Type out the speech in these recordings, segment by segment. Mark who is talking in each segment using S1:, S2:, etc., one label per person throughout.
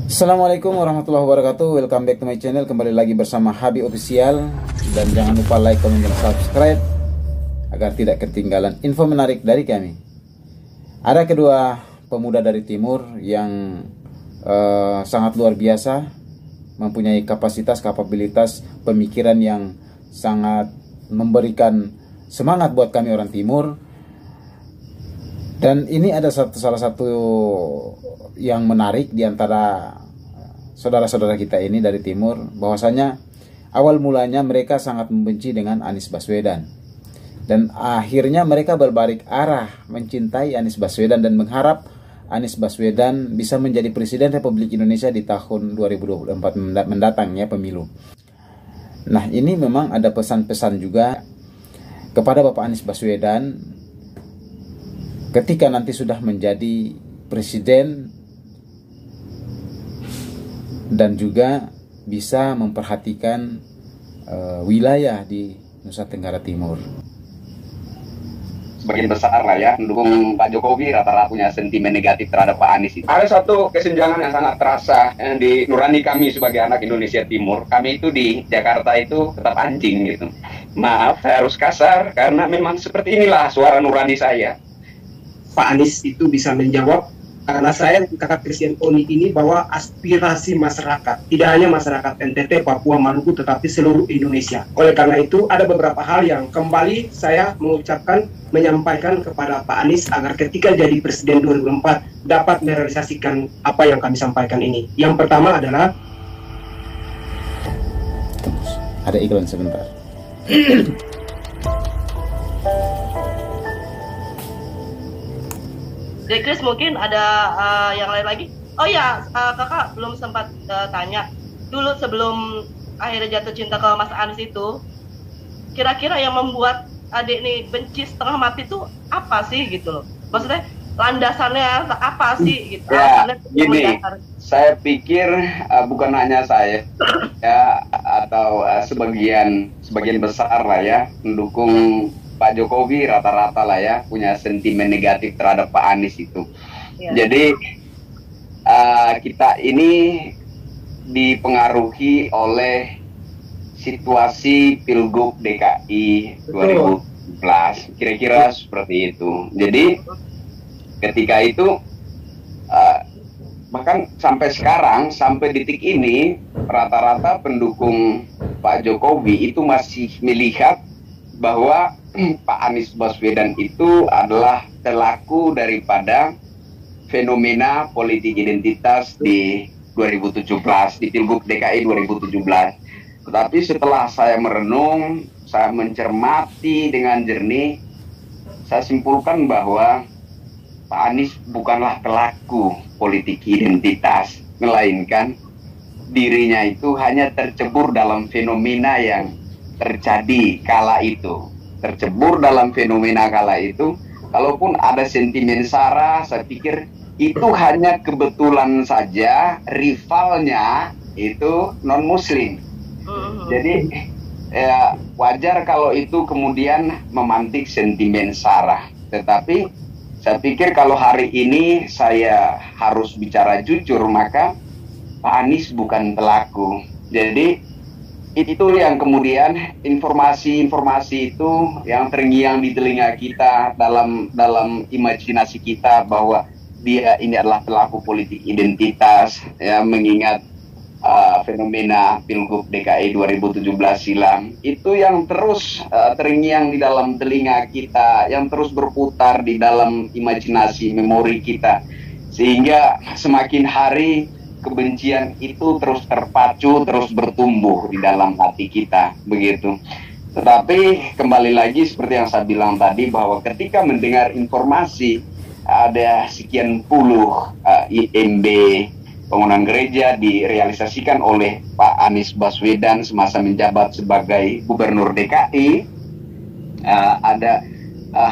S1: Assalamualaikum warahmatullahi wabarakatuh. Welcome back to my channel. Kembali lagi bersama Habib Official. Dan jangan lupa like, comment, dan subscribe agar tidak ketinggalan info menarik dari kami. Ada kedua pemuda dari timur yang sangat luar biasa, mempunyai kapasitas pemikiran yang sangat memberikan semangat buat kami orang timur. Dan ini ada salah satu yang menarik di antara saudara-saudara kita ini dari timur, bahwasanya awal mulanya mereka sangat membenci dengan Anies Baswedan. Dan akhirnya mereka berbalik arah mencintai Anies Baswedan dan mengharap Anies Baswedan bisa menjadi Presiden Republik Indonesia di tahun 2024 mendatang, ya, pemilu. Nah, ini memang ada pesan-pesan juga kepada Bapak Anies Baswedan ketika nanti sudah menjadi presiden dan juga bisa memperhatikan wilayah di Nusa Tenggara Timur.
S2: Sebagian besar lah ya mendukung Pak Jokowi, rata-rata punya sentimen negatif terhadap Pak Anies. Ada satu kesenjangan yang sangat terasa di nurani kami sebagai anak Indonesia Timur. Kami itu di Jakarta itu tetap anjing gitu. Maaf, saya harus kasar karena memang seperti inilah suara nurani saya.
S3: Pak Anies itu bisa menjawab, karena saya kakak Presiden ONI ini bahwa aspirasi masyarakat, tidak hanya masyarakat NTT, Papua, Maluku, tetapi seluruh Indonesia. Oleh karena itu, ada beberapa hal yang kembali saya menyampaikan kepada Pak Anies agar ketika jadi Presiden 2024 dapat merealisasikan apa yang kami sampaikan ini. Yang pertama adalah...
S1: Ada iklan sebentar.
S4: Chris, mungkin ada yang lain lagi? Oh ya, kakak belum sempat tanya. Dulu sebelum akhirnya jatuh cinta ke Mas Anies itu, kira-kira yang membuat adik nih benci setengah mati itu apa sih gitu loh? Maksudnya landasannya apa sih gitu?
S2: Ya, gini, saya pikir bukan hanya saya ya, atau sebagian besar lah ya mendukung Pak Jokowi, rata-rata lah ya punya sentimen negatif terhadap Pak Anies itu. Ya. Jadi kita ini dipengaruhi oleh situasi Pilgub DKI 2017, kira-kira seperti itu. Jadi ketika itu bahkan sampai sekarang, sampai detik ini, rata-rata pendukung Pak Jokowi itu masih melihat bahwa Pak Anies Baswedan itu adalah pelaku daripada fenomena politik identitas di 2017, di Pilgub DKI 2017. Tetapi setelah saya merenung, saya mencermati dengan jernih, saya simpulkan bahwa Pak Anies bukanlah pelaku politik identitas, melainkan dirinya itu hanya tercebur dalam fenomena yang terjadi kala itu. Tercebur dalam fenomena kala itu, kalaupun ada sentimen sara, saya pikir itu hanya kebetulan saja rivalnya itu non-muslim. Jadi ya, wajar kalau itu kemudian memantik sentimen sara. Tetapi saya pikir kalau hari ini saya harus bicara jujur, maka Pak Anies bukan pelaku. Jadi itu yang kemudian informasi itu yang terngiang di telinga kita, dalam imajinasi kita bahwa dia ini adalah pelaku politik identitas, ya, mengingat fenomena Pilgub DKI 2017 silam. Itu yang terus terngiang di dalam telinga kita, yang terus berputar di dalam imajinasi memori kita, sehingga semakin hari kebencian itu terus terpacu, terus bertumbuh di dalam hati kita, begitu. Tetapi kembali lagi seperti yang saya bilang tadi, bahwa ketika mendengar informasi ada sekian puluh IMB bangunan gereja direalisasikan oleh Pak Anies Baswedan semasa menjabat sebagai Gubernur DKI, ada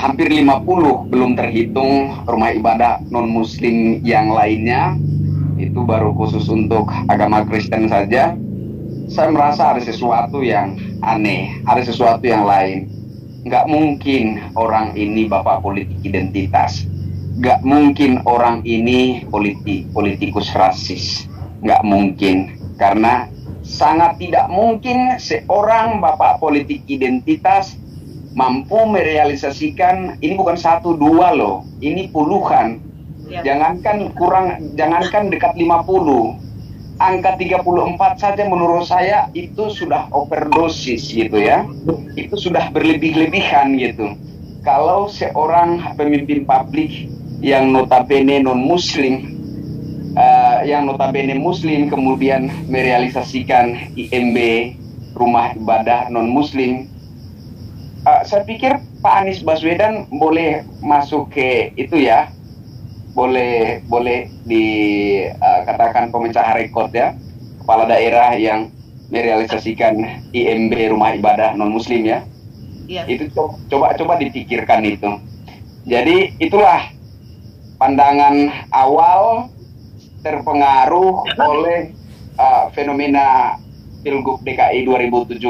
S2: hampir 50, belum terhitung rumah ibadah non-muslim yang lainnya, itu baru khusus untuk agama Kristen saja. Saya merasa ada sesuatu yang aneh, ada sesuatu yang lain. Nggak mungkin orang ini bapak politik identitas, nggak mungkin orang ini politikus rasis, nggak mungkin, karena sangat tidak mungkin seorang bapak politik identitas mampu merealisasikan, ini bukan satu dua loh, ini puluhan.
S4: Ya.
S2: Jangankan dekat 50, angka 34 saja menurut saya itu sudah overdosis gitu ya. Itu sudah berlebih-lebihan gitu. Kalau seorang pemimpin publik yang notabene non-muslim, kemudian merealisasikan IMB, rumah ibadah non-muslim, saya pikir Pak Anies Baswedan boleh masuk ke itu ya, boleh dikatakan pemecah rekor ya, kepala daerah yang merealisasikan IMB, rumah ibadah non-muslim ya. Iya. Itu coba dipikirkan itu. Jadi itulah pandangan awal terpengaruh oleh fenomena Pilgub DKI 2017,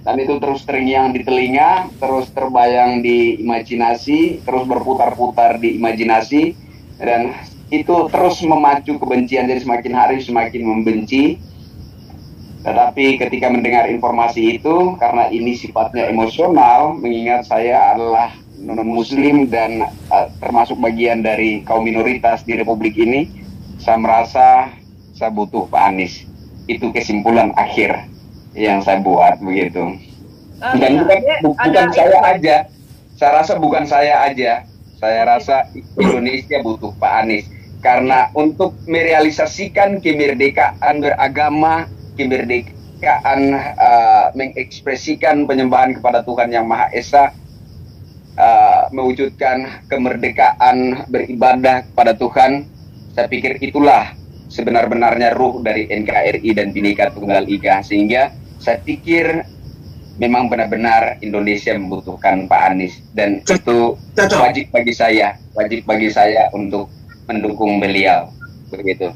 S2: dan itu terus terngiang di telinga, terus terbayang di imajinasi, terus berputar-putar di imajinasi, dan itu terus memacu kebencian. Jadi semakin hari semakin membenci. Tetapi ketika mendengar informasi itu, karena ini sifatnya emosional, mengingat saya adalah non-muslim dan termasuk bagian dari kaum minoritas di Republik ini, saya merasa saya butuh Pak Anies. Itu kesimpulan akhir yang saya buat begitu. Dan bukan saya aja. Saya rasa bukan saya aja. Saya rasa Indonesia butuh Pak Anies. Karena untuk merealisasikan kemerdekaan beragama, kemerdekaan mengekspresikan penyembahan kepada Tuhan Yang Maha Esa, mewujudkan kemerdekaan beribadah kepada Tuhan, saya pikir itulah sebenar-benarnya ruh dari NKRI dan Bhinneka Tunggal Ika. Sehingga saya pikir memang benar-benar Indonesia membutuhkan Pak Anies, dan itu wajib bagi saya untuk mendukung beliau begitu.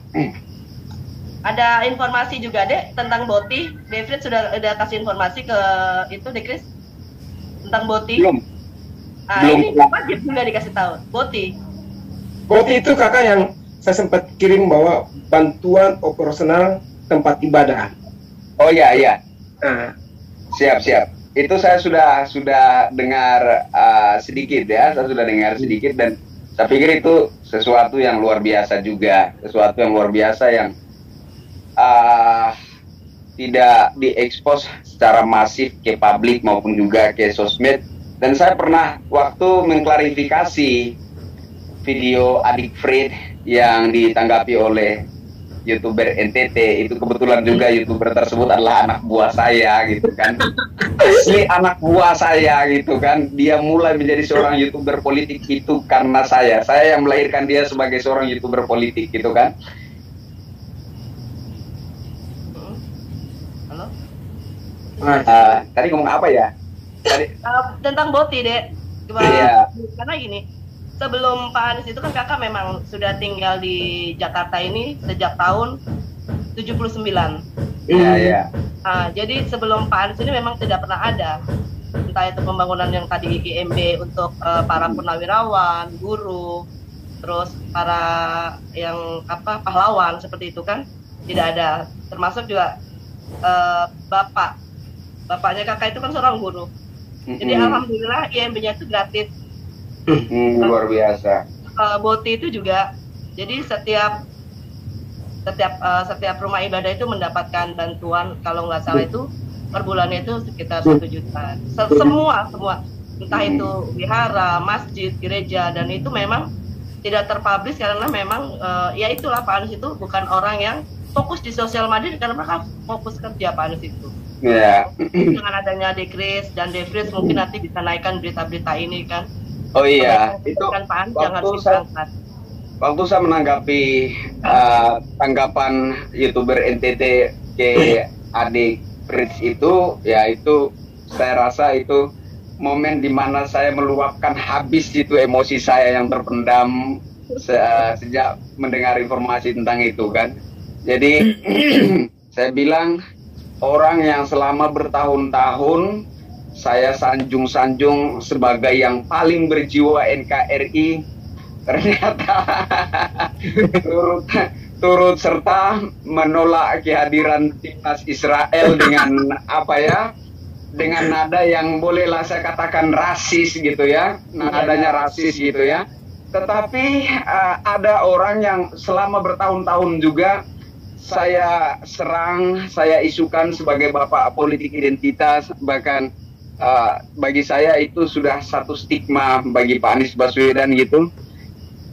S4: Ada informasi juga Dek tentang Boti. David sudah kasih informasi ke itu Dek Chris tentang Boti.
S2: Belum.
S4: Ini wajib juga dikasih tahu. Boti
S3: itu kakak yang saya sempat kirim bahwa bantuan operasional tempat ibadah.
S2: Oh iya. Siap. Itu saya sudah dengar sedikit ya. Saya sudah dengar sedikit, dan saya pikir itu sesuatu yang luar biasa juga. Sesuatu yang luar biasa yang tidak diekspos secara masif ke publik maupun juga ke sosmed. Dan saya pernah waktu mengklarifikasi video Adik Fred yang ditanggapi oleh YouTuber NTT, itu kebetulan juga YouTuber tersebut adalah anak buah saya gitu kan. Asli anak buah saya gitu kan. Dia mulai menjadi seorang YouTuber politik itu karena saya yang melahirkan dia sebagai seorang YouTuber politik gitu kan.
S4: Halo?
S2: Tadi ngomong apa ya?
S4: Tentang Boti Dek.
S2: Iya.
S4: Karena gini, sebelum Pak Anies itu kan kakak memang sudah tinggal di Jakarta ini sejak tahun 79.
S2: Iya.
S4: Jadi sebelum Pak Anies ini memang tidak pernah ada, entah itu pembangunan yang tadi IMB untuk para purnawirawan, guru, terus para yang pahlawan seperti itu kan tidak ada. Termasuk juga bapaknya kakak itu kan seorang guru. Jadi alhamdulillah IMB-nya itu gratis.
S2: Luar biasa.
S4: Boti itu juga, jadi setiap rumah ibadah itu mendapatkan bantuan, kalau nggak salah itu per bulannya itu sekitar 1 juta. Semua, entah itu wihara, masjid, gereja, dan itu memang tidak terpublish karena memang ya itulah Pak Anies itu bukan orang yang fokus di sosial media, karena mereka fokus kerja Pak Anies itu.
S2: Ya.
S4: Dengan adanya Dekris dan Devris mungkin nanti bisa naikkan berita-berita ini kan.
S2: Oh iya, itu waktu saya menanggapi tanggapan YouTuber NTT ke Adik Fritz itu, ya itu saya rasa itu momen dimana saya meluapkan habis itu emosi saya yang terpendam sejak mendengar informasi tentang itu kan. Jadi saya bilang, orang yang selama bertahun-tahun saya sanjung-sanjung sebagai yang paling berjiwa NKRI, ternyata turut serta menolak kehadiran timnas Israel dengan apa ya, dengan nada yang bolehlah saya katakan rasis gitu ya, nadanya rasis gitu ya. Tetapi ada orang yang selama bertahun-tahun juga saya serang, saya isukan sebagai bapak politik identitas, bahkan bagi saya itu sudah satu stigma bagi Pak Anies Baswedan gitu.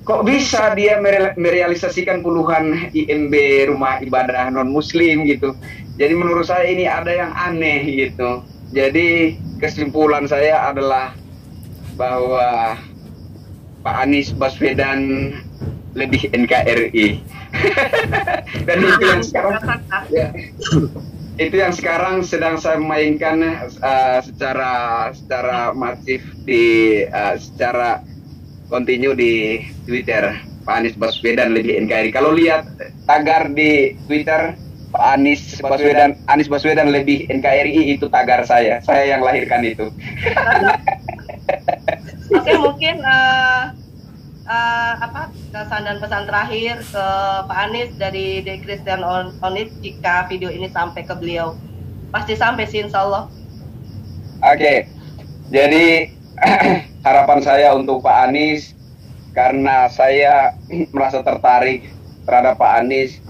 S2: Kok bisa dia merealisasikan puluhan IMB rumah ibadah non-muslim gitu. Jadi menurut saya ini ada yang aneh gitu. Jadi kesimpulan saya adalah bahwa Pak Anies Baswedan lebih NKRI. Dan itu yang sekarang ya, itu yang sekarang sedang saya mainkan secara masif secara kontinu di Twitter. Pak Anies Baswedan lebih NKRI. Kalau lihat tagar di Twitter Pak Anies Baswedan lebih NKRI, itu tagar saya yang lahirkan itu.
S4: Oke, mungkin kesan dan pesan terakhir ke Pak Anies dari The Christian Onit, jika video ini sampai ke beliau. Pasti sampai sih, insya Allah.
S2: Oke, jadi harapan saya untuk Pak Anies, karena saya merasa tertarik terhadap Pak Anies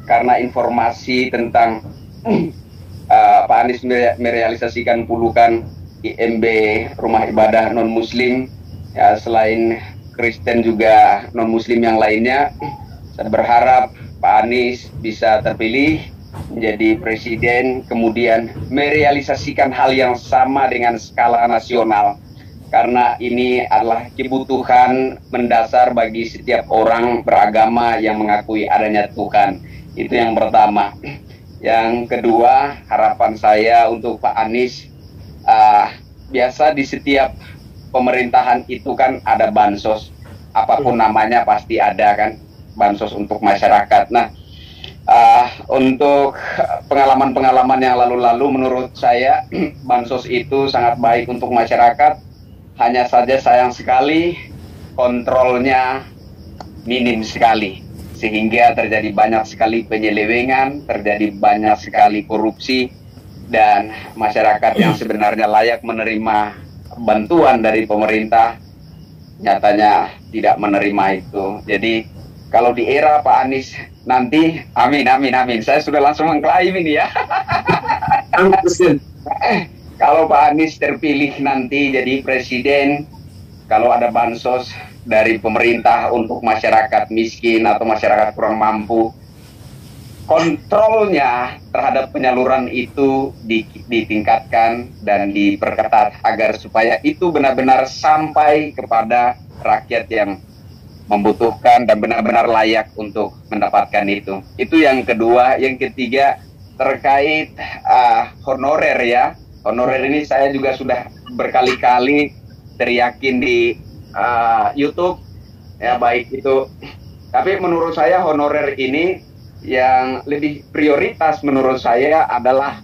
S2: karena informasi tentang Pak Anies merealisasikan puluhan IMB rumah ibadah non-muslim, ya, selain Kristen juga non-muslim yang lainnya. Saya berharap Pak Anies bisa terpilih menjadi presiden, kemudian merealisasikan hal yang sama dengan skala nasional. Karena ini adalah kebutuhan mendasar bagi setiap orang beragama yang mengakui adanya Tuhan. Itu yang pertama. Yang kedua, harapan saya untuk Pak Anies, biasa di setiap pemerintahan itu kan ada bansos, apapun namanya pasti ada kan, bansos untuk masyarakat. Nah, untuk pengalaman-pengalaman yang lalu-lalu, menurut saya bansos itu sangat baik untuk masyarakat. Hanya saja sayang sekali kontrolnya minim sekali, sehingga terjadi banyak sekali penyelewengan, terjadi banyak sekali korupsi, dan masyarakat yang sebenarnya layak menerima bantuan dari pemerintah nyatanya tidak menerima itu. Jadi kalau di era Pak Anies nanti, amin, saya sudah langsung mengklaim ini ya. Kalau Pak Anies terpilih nanti jadi presiden, kalau ada bansos dari pemerintah untuk masyarakat miskin atau masyarakat kurang mampu, kontrolnya terhadap penyaluran itu ditingkatkan dan diperketat agar supaya itu benar-benar sampai kepada rakyat yang membutuhkan dan benar-benar layak untuk mendapatkan itu. Itu yang kedua. Yang ketiga terkait honorer ya. Honorer ini saya juga sudah berkali-kali teriakin di YouTube ya, baik itu. Tapi menurut saya honorer ini yang lebih prioritas menurut saya adalah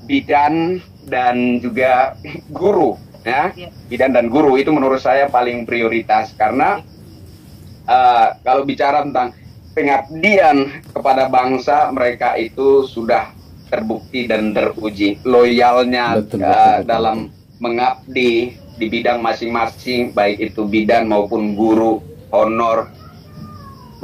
S2: bidan dan juga guru ya. Bidan dan guru itu menurut saya paling prioritas, karena kalau bicara tentang pengabdian kepada bangsa, mereka itu sudah terbukti dan teruji loyalnya dalam mengabdi di bidang masing-masing, baik itu bidan maupun guru honor.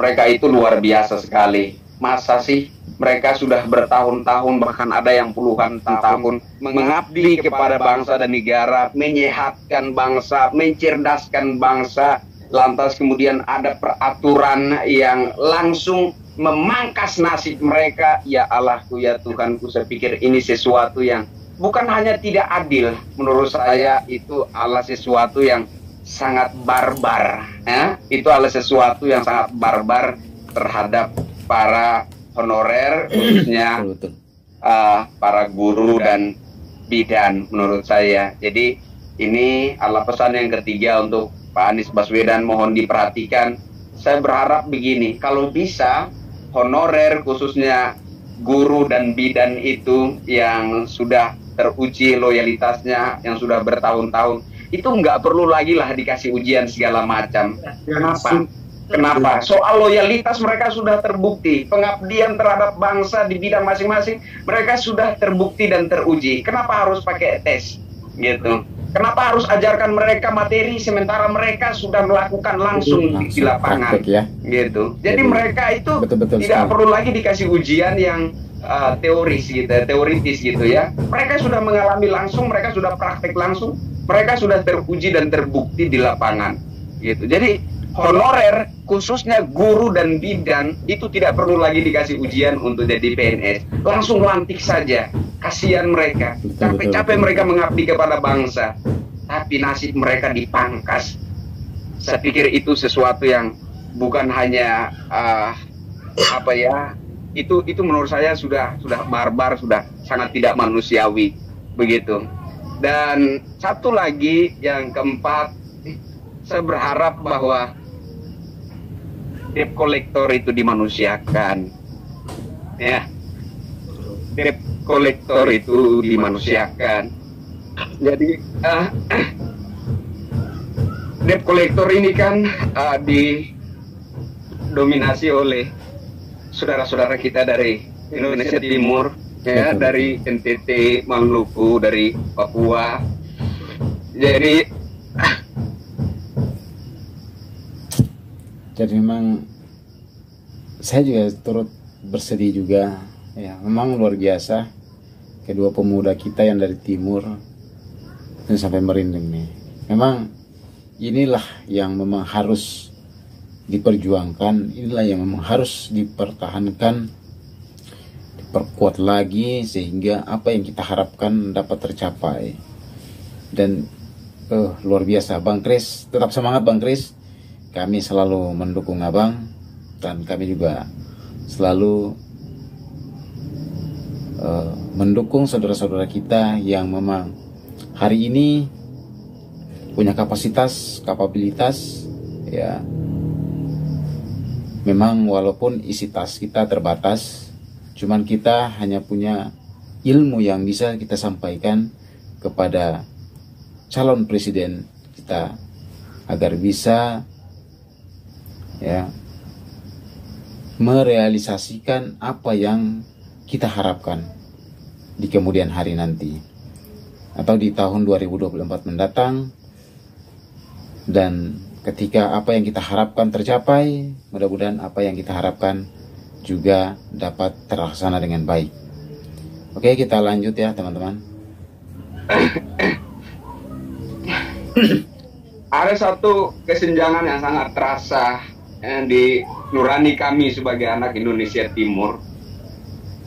S2: Mereka itu luar biasa sekali. Masa sih mereka sudah bertahun-tahun, bahkan ada yang puluhan tahun mengabdi kepada bangsa dan negara, menyehatkan bangsa, mencerdaskan bangsa, lantas kemudian ada peraturan yang langsung memangkas nasib mereka. Ya Allahku, ya Tuhanku, saya pikir ini sesuatu yang bukan hanya tidak adil, menurut saya itu adalah sesuatu yang sangat barbar ya? Itu adalah sesuatu yang sangat barbar terhadap para honorer, khususnya para guru dan bidan menurut saya. Jadi ini adalah pesan yang ketiga untuk Pak Anies Baswedan, mohon diperhatikan. Saya berharap begini, kalau bisa honorer khususnya guru dan bidan itu yang sudah teruji loyalitasnya, yang sudah bertahun-tahun, itu nggak perlu lagi lah dikasih ujian segala macam. Kenapa? Kenapa? Soal loyalitas mereka sudah terbukti, pengabdian terhadap bangsa di bidang masing-masing mereka sudah terbukti dan teruji. Kenapa harus pakai tes? Gitu. Kenapa harus ajarkan mereka materi sementara mereka sudah melakukan langsung di lapangan?
S1: Praktek, ya.
S2: Gitu. Jadi mereka itu
S1: betul
S2: tidak perlu lagi dikasih ujian yang teoris gitu, teoritis gitu ya. Mereka sudah mengalami langsung, mereka sudah praktek langsung, mereka sudah teruji dan terbukti di lapangan. Gitu. Jadi honorer khususnya guru dan bidan itu tidak perlu lagi dikasih ujian untuk jadi PNS, langsung lantik saja. Kasihan mereka, capek-capek mereka mengabdi kepada bangsa, tapi nasib mereka dipangkas. Saya pikir itu sesuatu yang bukan hanya itu menurut saya sudah barbar, sudah sangat tidak manusiawi begitu. Dan satu lagi yang keempat, saya berharap bahwa debt collector itu dimanusiakan, ya. Debt collector itu dimanusiakan. Jadi debt collector ini kan didominasi oleh saudara-saudara kita dari Indonesia Timur, ya, dari NTT, Maluku, dari Papua.
S1: Jadi memang saya juga turut bersedih juga, ya. Memang luar biasa kedua pemuda kita yang dari timur dan sampai merinding nih. Memang inilah yang memang harus diperjuangkan, inilah yang memang harus dipertahankan, diperkuat lagi sehingga apa yang kita harapkan dapat tercapai. Dan luar biasa, Bang Kris, tetap semangat Bang Kris. Kami selalu mendukung Abang dan kami juga selalu mendukung saudara-saudara kita yang memang hari ini punya kapasitas, kapabilitas, ya. Memang walaupun isi tas kita terbatas, cuman kita hanya punya ilmu yang bisa kita sampaikan kepada calon presiden kita agar bisa, ya, merealisasikan apa yang kita harapkan di kemudian hari nanti atau di tahun 2024 mendatang. Dan ketika apa yang kita harapkan tercapai, mudah-mudahan apa yang kita harapkan juga dapat terlaksana dengan baik. Oke, kita lanjut ya teman-teman.
S2: Ada satu kesenjangan yang sangat terasa di nurani kami sebagai anak Indonesia Timur.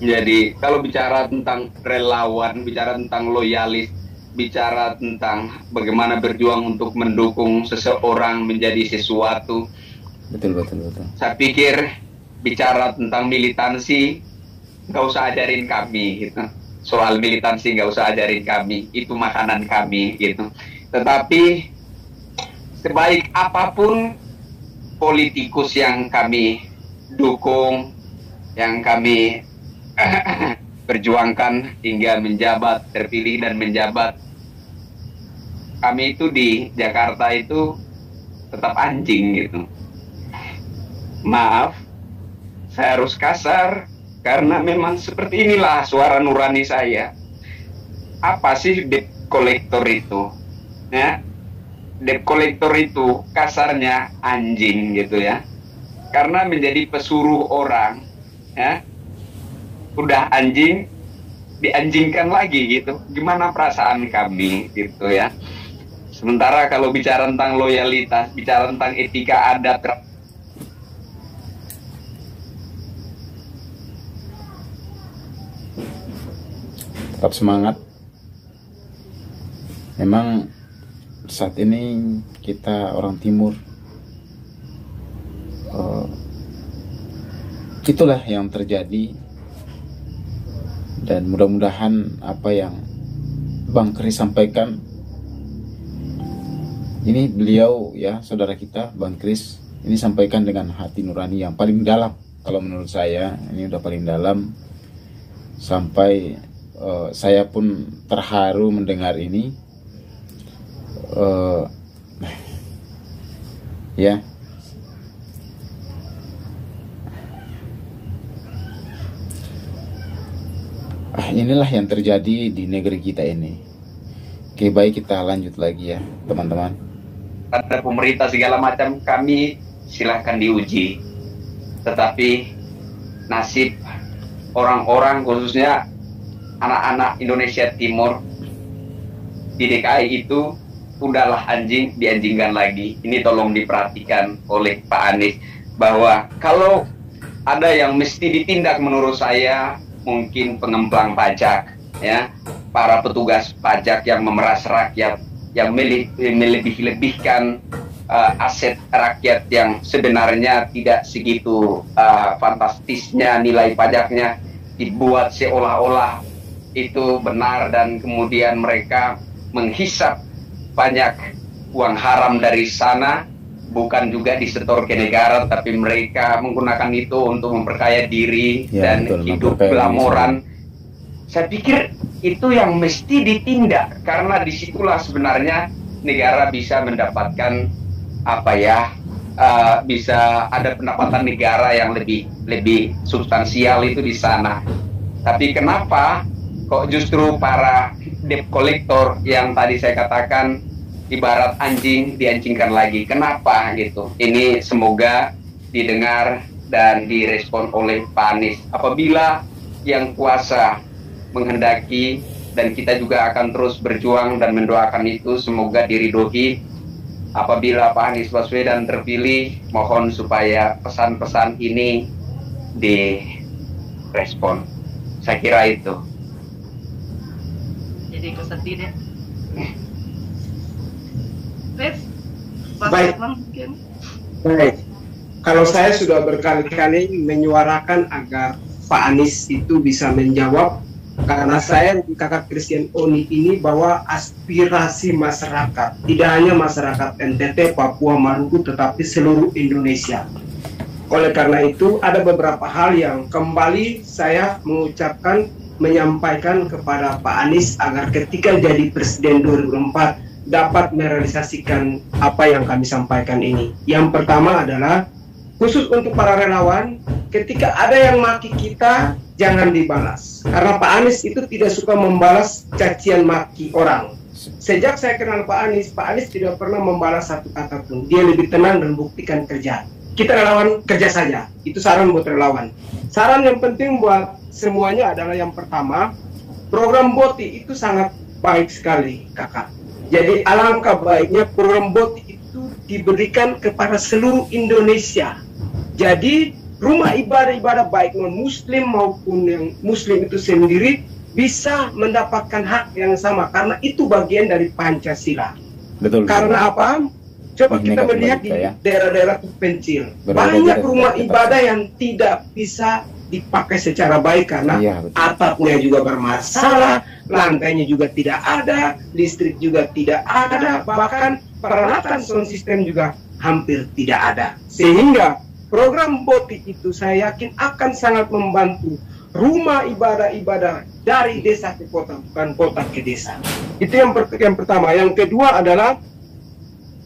S2: Jadi kalau bicara tentang relawan, bicara tentang loyalis, bicara tentang bagaimana berjuang untuk mendukung seseorang menjadi sesuatu,
S1: Betul.
S2: saya pikir bicara tentang militansi nggak usah ajarin kami gitu. Soal militansi nggak usah ajarin kami, itu makanan kami gitu. Tetapi sebaik apapun politikus yang kami dukung, yang kami perjuangkan hingga menjabat, terpilih dan menjabat, kami itu di Jakarta itu tetap anjing gitu. Maaf, saya harus kasar karena memang seperti inilah suara nurani saya. Apa sih debt collector itu? Ya, debt collector itu kasarnya anjing gitu ya. Karena menjadi pesuruh orang, ya. Udah anjing, dianjingkan lagi gitu. Gimana perasaan kami gitu ya. Sementara kalau bicara tentang loyalitas, bicara tentang etika adat,
S1: tetap semangat. Memang saat ini kita orang timur, itulah yang terjadi. Dan mudah-mudahan apa yang Bang Kris sampaikan ini, beliau ya, saudara kita Bang Kris ini sampaikan dengan hati nurani yang paling dalam. Kalau menurut saya ini udah paling dalam, sampai saya pun terharu mendengar ini. Ya, Inilah yang terjadi di negeri kita ini. Oke, baik, kita lanjut lagi ya teman-teman.
S2: Ada pemerintah segala macam, kami silahkan diuji. Tetapi nasib orang-orang, khususnya anak-anak Indonesia Timur di DKI itu, udahlah anjing dianjingkan lagi. Ini tolong diperhatikan oleh Pak Anies, bahwa kalau ada yang mesti ditindak menurut saya, mungkin pengemplang pajak, ya, para petugas pajak yang memeras rakyat, yang melebih-lebihkan aset rakyat yang sebenarnya tidak segitu fantastisnya nilai pajaknya, dibuat seolah-olah itu benar, dan kemudian mereka menghisap banyak uang haram dari sana, bukan juga disetor ke negara, tapi mereka menggunakan itu untuk memperkaya diri dan hidup glamoran. Saya pikir itu yang mesti ditindak, karena disitulah sebenarnya negara bisa mendapatkan bisa ada pendapatan negara yang lebih substansial itu di sana. Tapi kenapa kok justru para debt collector yang tadi saya katakan ibarat anjing dianjingkan lagi? Kenapa gitu? Ini semoga didengar dan direspon oleh Pak Anies. Apabila yang kuasa menghendaki, dan kita juga akan terus berjuang dan mendoakan itu, semoga diridhoi. Apabila Pak Anies Baswedan terpilih, mohon supaya pesan-pesan ini direspon. Saya kira itu.
S4: Jadi ikut sedih deh.
S3: Baik. Baik. Kalau saya sudah berkali-kali menyuarakan agar Pak Anies itu bisa menjawab, karena saya di Kakak Christian Oni ini bahwa aspirasi masyarakat, tidak hanya masyarakat NTT, Papua, Maluku, tetapi seluruh Indonesia. Oleh karena itu, ada beberapa hal yang kembali saya menyampaikan kepada Pak Anies agar ketika jadi Presiden 2024 dapat merealisasikan apa yang kami sampaikan ini. Yang pertama adalah khusus untuk para relawan, ketika ada yang maki kita, jangan dibalas. Karena Pak Anies itu tidak suka membalas cacian maki orang. Sejak saya kenal Pak Anies tidak pernah membalas satu kata pun. Dia lebih tenang dan buktikan kerja. Kita relawan kerja saja. Itu saran buat relawan. Saran yang penting buat semuanya adalah yang pertama, program BOTI itu sangat baik sekali, Kakak. Jadi alangkah baiknya program BOTI itu diberikan kepada seluruh Indonesia. Jadi rumah ibadah baik non-muslim maupun yang muslim itu sendiri bisa mendapatkan hak yang sama, karena itu bagian dari Pancasila.
S1: Betul.
S3: Karena apa? Coba kita melihat di daerah-daerah terpencil, banyak rumah ibadah yang tidak bisa dipakai secara baik karena atapnya juga bermasalah, lantainya juga tidak ada, listrik juga tidak ada, bahkan peralatan sound system juga hampir tidak ada. Sehingga program BOTI itu saya yakin akan sangat membantu rumah ibadah dari desa ke kota, bukan kota ke desa. Itu yang pertama. Yang kedua adalah,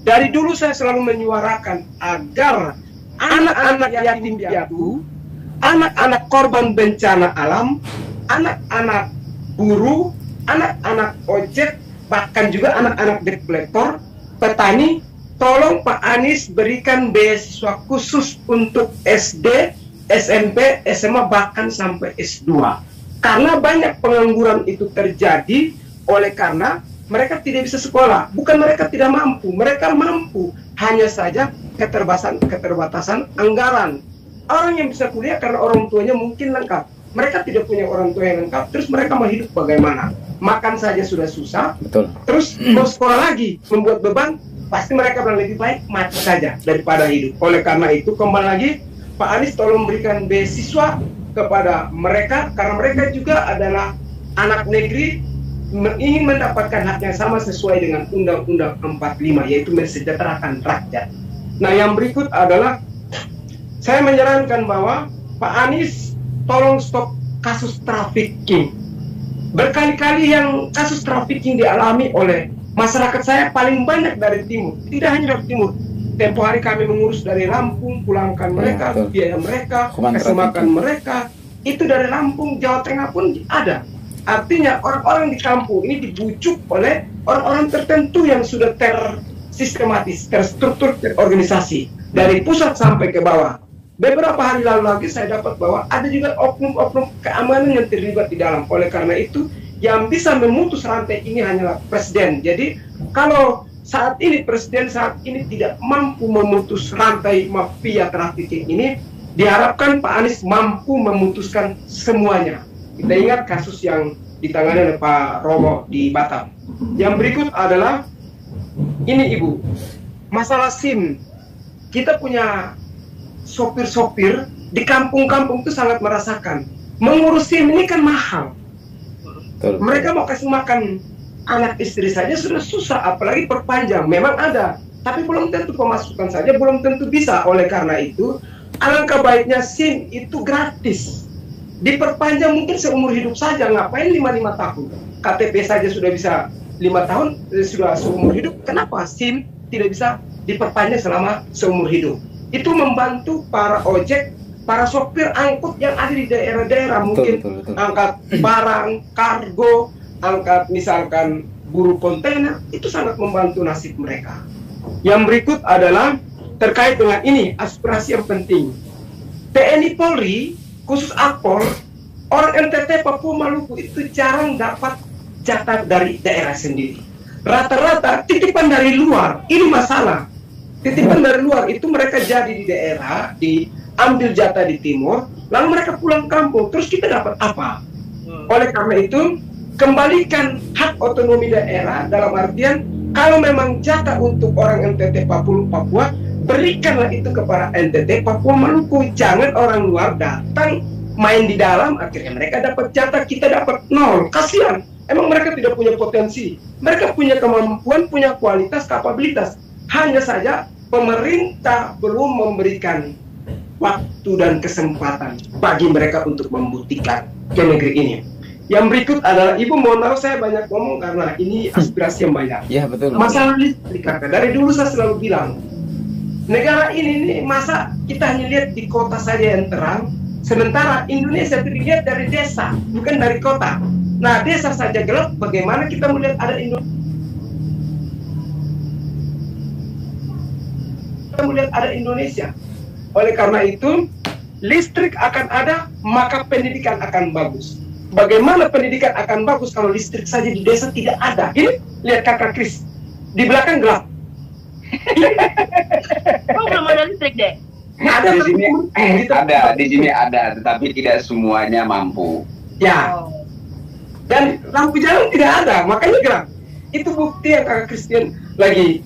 S3: dari dulu saya selalu menyuarakan agar anak-anak yatim piatu, anak-anak korban bencana alam, anak-anak buruh, anak-anak ojek, bahkan juga anak-anak debt collector, petani, tolong Pak Anies berikan beasiswa khusus untuk SD, SMP, SMA, bahkan sampai S2. Karena banyak pengangguran itu terjadi oleh karena mereka tidak bisa sekolah. Bukan mereka tidak mampu, mereka mampu. Hanya saja keterbatasan anggaran. Orang yang bisa kuliah karena orang tuanya mungkin lengkap. Mereka tidak punya orang tua yang lengkap, terus mereka mau hidup bagaimana? Makan saja sudah susah. Betul. Terus mau sekolah lagi, membuat beban, pasti mereka bilang lebih baik mati saja daripada hidup. Oleh karena itu, kembali lagi, Pak Anies tolong berikan beasiswa kepada mereka, karena mereka juga adalah anak negeri, ingin mendapatkan hak yang sama sesuai dengan Undang-Undang 45, yaitu mensejahterakan rakyat. Nah, yang berikut adalah, saya menyarankan bahwa Pak Anies tolong stop kasus trafficking. Berkali-kali yang kasus trafficking dialami oleh masyarakat saya paling banyak dari timur. Tidak hanya dari timur. Tempo hari kami mengurus dari Lampung, pulangkan mereka, biaya mereka, kasih makan mereka. Itu dari Lampung, Jawa Tengah pun ada. Artinya orang-orang di kampung ini dibujuk oleh orang-orang tertentu yang sudah tersistematis, terstruktur, terorganisasi dari pusat sampai ke bawah. Beberapa hari lalu lagi saya dapat bahwa ada juga oknum-oknum keamanan yang terlibat di dalam. Oleh karena itu, yang bisa memutus rantai ini hanyalah presiden. Jadi kalau saat ini presiden saat ini tidak mampu memutus rantai mafia trafficking ini, diharapkan Pak Anies mampu memutuskan semuanya. Kita ingat kasus yang ditangani oleh Pak Romo di Batam. Yang berikut adalah ini Ibu, masalah SIM. Kita punya sopir-sopir di kampung-kampung itu sangat merasakan. Mengurus SIM ini kan mahal. Mereka mau kasih makan anak istri saja sudah susah, apalagi perpanjang. Memang ada, tapi belum tentu pemasukan saja, belum tentu bisa. Oleh karena itu, alangkah baiknya SIM itu gratis. Diperpanjang mungkin seumur hidup saja, ngapain 5 tahun? KTP saja sudah bisa 5 tahun, sudah seumur hidup. Kenapa SIM tidak bisa diperpanjang selama seumur hidup? Itu membantu para ojek, para sopir angkut yang ada di daerah-daerah, mungkin angkat barang, kargo, angkat misalkan buruh kontainer, itu sangat membantu nasib mereka. Yang berikut adalah terkait dengan ini, aspirasi yang penting. TNI Polri, khusus Akpol, orang NTT Papua Maluku itu jarang dapat jatah dari daerah sendiri. Rata-rata titipan dari luar, ini masalah. Titipan dari luar itu mereka jadi di daerah, diambil jatah di timur, lalu mereka pulang kampung, terus kita dapat apa? Oleh karena itu, kembalikan hak otonomi daerah dalam artian kalau memang jatah untuk orang NTT Papua, berikanlah itu kepada NTT Papua Maluku. Jangan orang luar datang main di dalam, akhirnya mereka dapat jatah, kita dapat nol. Kasihan, emang mereka tidak punya potensi. Mereka punya kemampuan, punya kualitas, kapabilitas. Hanya saja pemerintah belum memberikan waktu dan kesempatan bagi mereka untuk membuktikan ke negeri ini. Yang berikut adalah, Ibu mohon maaf saya banyak ngomong karena ini aspirasi yang banyak.
S1: Ya betul.
S3: Masalah listrik, kakak. Dari dulu saya selalu bilang, negara ini nih, masa kita hanya lihat di kota saja yang terang, sementara Indonesia dilihat dari desa, bukan dari kota. Nah, desa saja gelap, bagaimana kita melihat ada Indonesia? Kita melihat ada Indonesia. Oleh karena itu, listrik akan ada, maka pendidikan akan bagus. Bagaimana pendidikan akan bagus kalau listrik saja di desa tidak ada? Ini lihat kakak Kris, di belakang gelap.
S4: Oh, belum ada listrik deh.
S3: Ada
S2: di sini ada, di sini ada, tetapi tidak semuanya mampu.
S3: Ya. Dan lampu jalan tidak ada, makanya gelap. Itu bukti yang kakak Christian lagi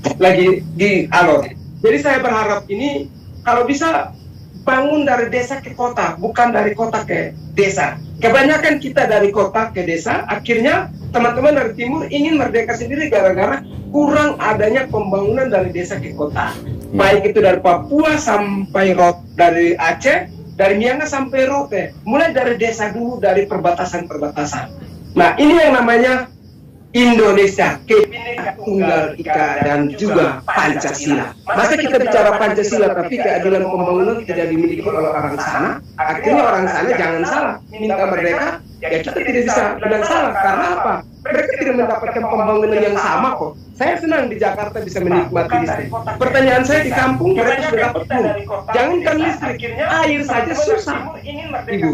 S3: di alor. Jadi saya berharap ini kalau bisa bangun dari desa ke kota, bukan dari kota ke desa. Kebanyakan kita dari kota ke desa, akhirnya teman-teman dari timur ingin merdeka sendiri gara-gara kurang adanya pembangunan dari desa ke kota. Baik itu dari Papua sampai dari Aceh, dari Miangas sampai Rote. Mulai dari desa dulu, dari perbatasan-perbatasan. Nah, ini yang namanya Indonesia, Kebinekaan Tunggal Ika dan juga Pancasila. Masa kita bicara Pancasila tapi keadilan pembangunan tidak dimiliki oleh orang sana, akhirnya orang sana jangan salah minta merdeka, ya kita tidak bisa bilang salah. Karena apa? Mereka tidak mendapatkan pembangunan yang sama kok. Saya senang di Jakarta bisa menikmati listrik. Pertanyaan saya di kampung mereka sudah dapat pun. Jangankan listrik, air saja susah, Ibu.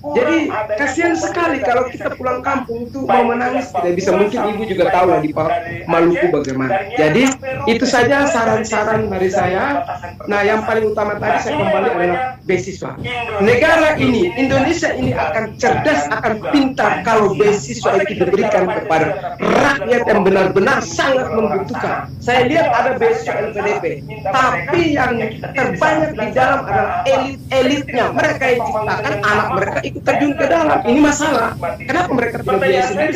S3: Jadi kasihan sekali kalau kita pulang kampung itu mau menangis tidak bisa. Mungkin Ibu juga tahu lah di Maluku bagaimana. Jadi itu saja saran-saran dari saya. Nah, yang paling utama tadi saya kembali adalah beasiswa. Negara ini, Indonesia ini akan cerdas, akan pintar kalau beasiswa itu diberikan kepada rakyat yang benar-benar sangat membutuhkan. Saya lihat ada beasiswa LPDP, tapi yang terbanyak di dalam adalah elit-elitnya. Mereka yang ciptakan, anak mereka ikut terjun ke dalam. Ini masalah. Kenapa mereka tidak biaya sendiri?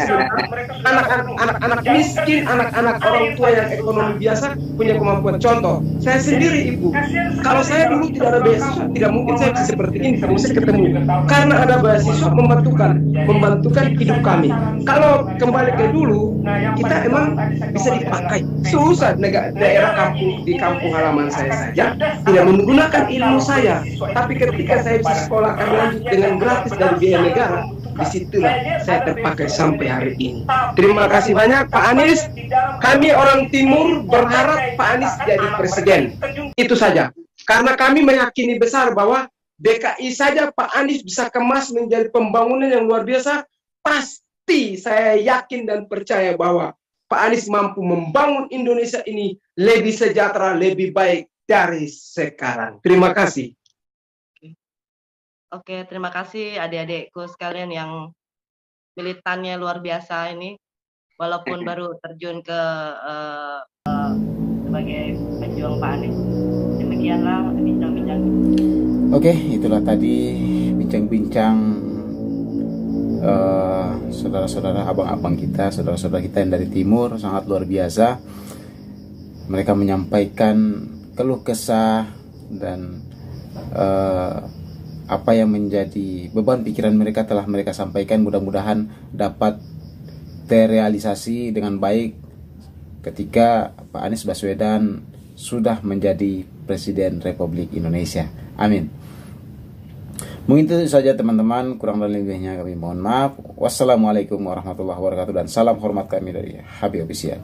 S3: Anak-anak miskin, anak-anak orang tua yang ekonomi biasa punya kemampuan. Contoh, saya sendiri Ibu, kalau saya dulu tidak ada beasiswa, tidak mungkin saya bisa seperti ini, tidak bisa ketemu. Karena ada beasiswa membantukan hidup kami. Kalau kembali ke dulu, kita emang bisa dipakai. Susah daerah kampung di kampung halaman saya saja tidak menggunakan ilmu saya. Tapi ketika saya bisa sekolahkan lanjut dengan gratis dari biaya negara, Disitulah saya terpakai sampai hari ini. Terima kasih banyak Pak Anies. Kami orang Timur berharap Pak Anies jadi presiden. Itu saja. Karena kami meyakini besar bahwa DKI saja Pak Anies bisa kemas menjadi pembangunan yang luar biasa. Pasti saya yakin dan percaya bahwa Pak Anies mampu membangun Indonesia ini lebih sejahtera, lebih baik dari sekarang. Terima kasih.
S4: Oke, terima kasih adik-adikku sekalian yang militannya luar biasa ini. Walaupun baru terjun ke sebagai pejuang Pak Anies. Demikianlah bincang-bincang.
S1: Oke, itulah tadi bincang-bincang saudara-saudara, abang-abang kita, saudara-saudara kita yang dari timur, sangat luar biasa. Mereka menyampaikan keluh kesah dan apa yang menjadi beban pikiran mereka telah mereka sampaikan. Mudah-mudahan dapat terrealisasi dengan baik ketika Pak Anies Baswedan sudah menjadi Presiden Republik Indonesia. Amin. Mungkin itu saja teman-teman, kurang dan lebihnya kami mohon maaf. Wassalamualaikum warahmatullahi wabarakatuh dan salam hormat kami dari Habib Official.